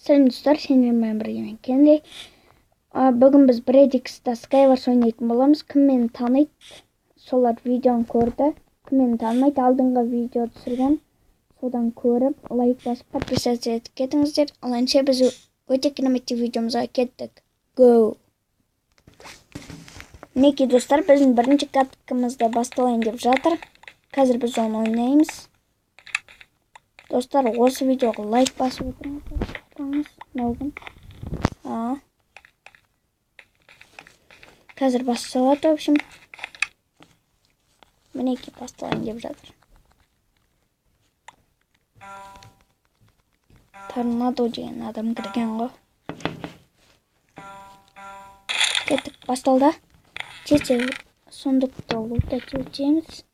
Сәлем достар, сендермен бірге мен Кенри. Бүгін біз Бредикста Skywars ойнайтын боламыз. Кім мені таниды, солар видеоны көрді. Кім мені танымайды, алдыңғы видео түсірген. Содан көріп, лайк басып, подписаться етіп кетіңіздер. Ал әнше біз өте кинематик видеомызға кеттік. Go! Мінекей достар, біздің бірінші каткамызды басталайын деп жатыр. Қазір біз оны ойнаймыз. Достар, осы видеоға лайк басып отырыңыздар. Новым. Қазір басталады, в общем. Мінекей басталайын деп жатыр. Торнадо деген адам кірген ғой. Кеттік, басталды. Тез сундукты лутать етеміз.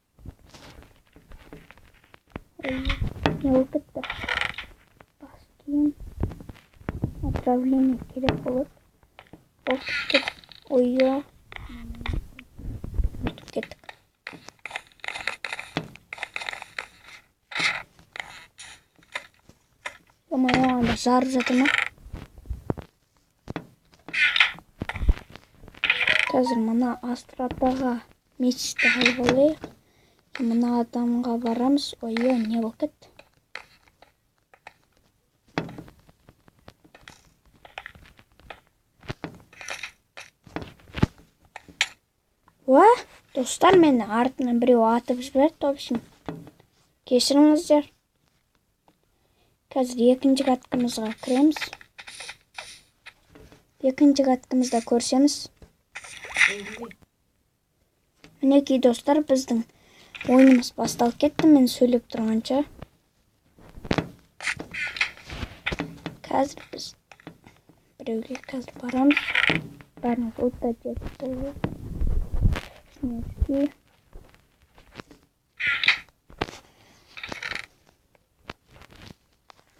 Не болып кетті. Бас киім. Отправление керек болады. Оқып ойы. Кеттік. Анда жарып жатыр ма? Қазір мына астратаға мечті алып алайық. Мына адамға барамыз. Ойы, не болып кетті? Достар, мені артынан біреу атып жіберді, в общем. Кешіріңіздер. Қазір екінші каткамызға кіреміз. Екінші каткамызда көрсеміз. Мінекей достар, біздің ойынымыз басталып кетті, мен сөйлеп тұрғанша. Қазір біз біреуге қазір барамыз. Бәріміз отта жетті.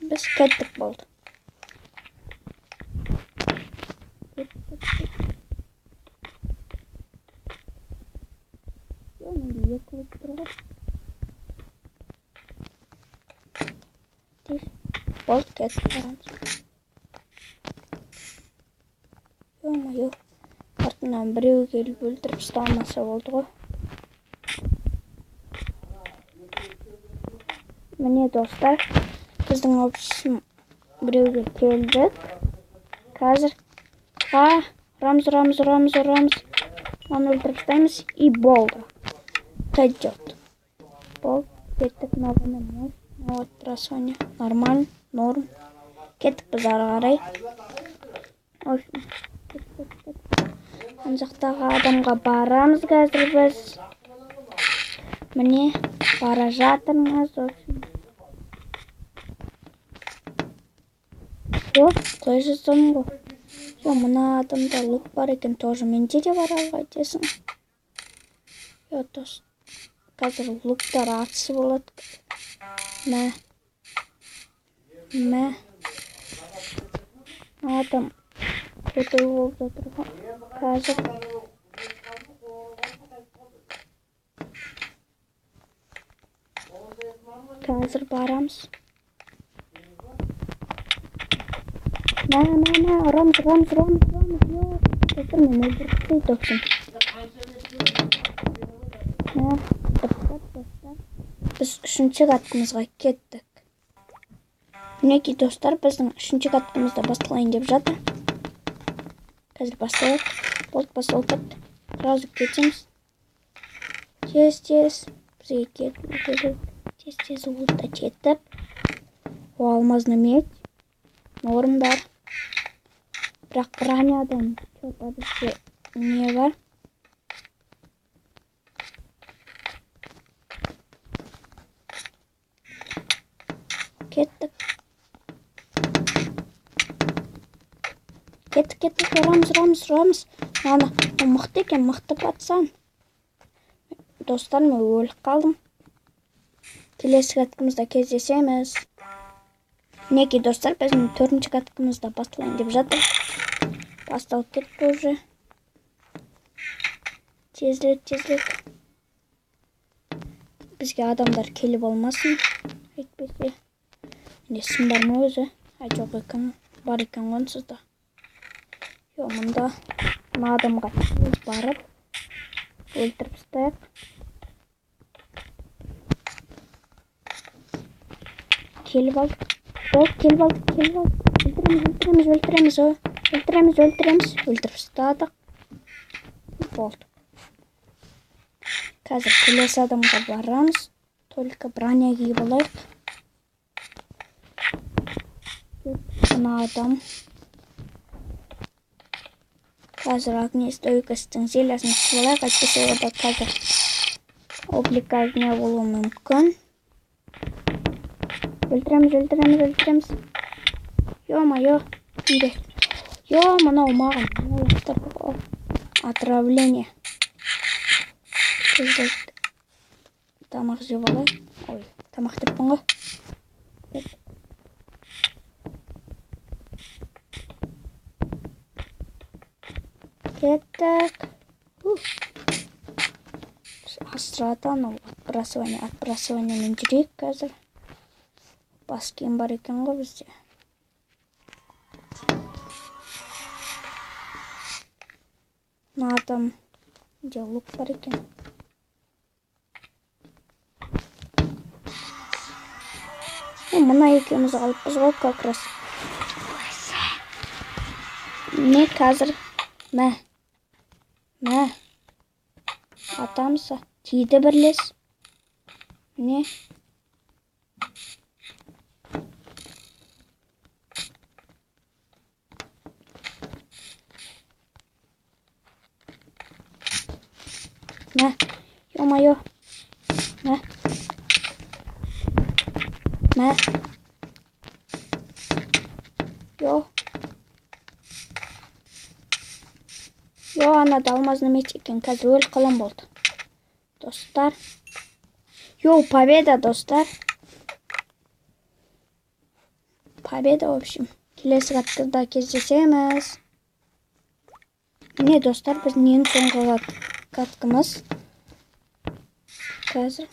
Біз кеттік болды. Менде екі болып тұрғыр. Болды, кеттік барамыз. Ё-моё. Артынан біреу келіп өлтіріп ұстамаса болды ғой. Міне достар, біздің общем біреуге келдік. Қазір ұрамыз. Оны өлтіріп ұстаймыз. И болды. Пойдет. Болды. Кеттік новыны мощь. Вот, трасоня. Нормально. Норм. Кеттік біз ары қарай. Ана жақтағы адамға барамыз қазір біз. Міне бара жатырмыз. Қой жаздым ғой. Мына адамда лук бар екен, тоже менде де бар алға айтесің. Қазір луктар атысы болады. Мә. Адам көтөй болып жатыр ғой. Қазір барамыз. Ұрамыз. Достар, мен өлтіріп өтсін. Біз үшінші каткамызға кеттік. Мінекей достар, біздің үшінші каткамызда басталайын деп жатыр. Қазір басталайық. Болды, басталып кетті. Сразу кетеміз. Тез. Бізге кетіп. Тез ұлта кетіп. Алмазны медь. Норм бар. Бірақ бронядан что-то бізде не бар. Кеттік. Ұрамыз. Ана, мықты екен, мықты пацан. Достар, мен өліп қалдым. Келесі каткамызда кездесеміз. Мінекей достар, біздің төртінші каткамызда басталайын деп жатыр. Басталып кетті уже. Тезірек. Бізге адамдар келіп алмасын. Әйтпесе. Несім бар ма өзі? Жоқ екен. бар екен онсыз да. Мұнда мына адамға тез барып өлтіріп тастайық. Келіп алдық. Келіп алдық. Өлтіреміз. Өлтіріп тастадық. Болды. Қазір келесі адамға барамыз. Только броня киіп алайық. Мына адам. Қазір огнестойкостың зельясын ішіп алайық. Әйтпесе ода қазір облик огня болуы мүмкін. Өлтіреміз. Ё-моё. Мынау маған. Отравление. Тамақ жеп алайық. Ой, тамақ деппін ғой. Кеттік. Астрадан отбрасываниемен жүрейік қазір. Бас киім бар екен ғой бізде. Мына адам лук бар екен. Мына екеуміз қалыппыз ғой как раз. Не қазір? Мә. Атамса тиді бірлес. Не? Мә. Ё-моё. Мә. Анада алмазный меч екен. Қазір өліп қалам болды. Достар. Победа, достар. Победа, в общем. Келесі каткада кездесеміз. Міне, достар, біз ең соңғы каткамыз. Қазір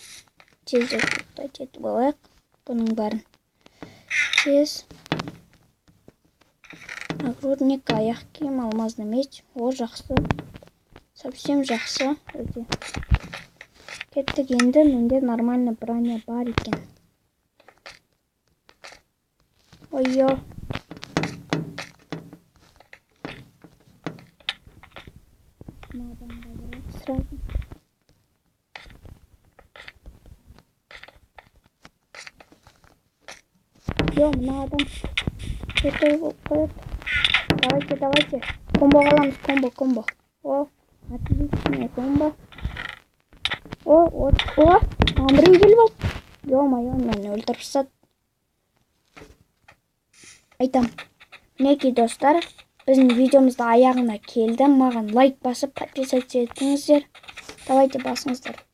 тезірек жетіп алайық. Бұның бәрін. Тез. Нагрудник, аяқ киім, алмазный меч. О, жақсы. Совсем жақсы. Кеттік енді, менде нормальный броня бар екен. Ой-ё. Мына адам. Давайте. Комбо қаламыз, комбо. О, отличный комбо. О, біреу келіп алды. Ё-моё, мені өлтіріп тастады. Айтам. Мінекей достар, біздің видеомызда аяғына келді. Маған лайк басып, подписаться етіңіздер. Давайте басыңыздар.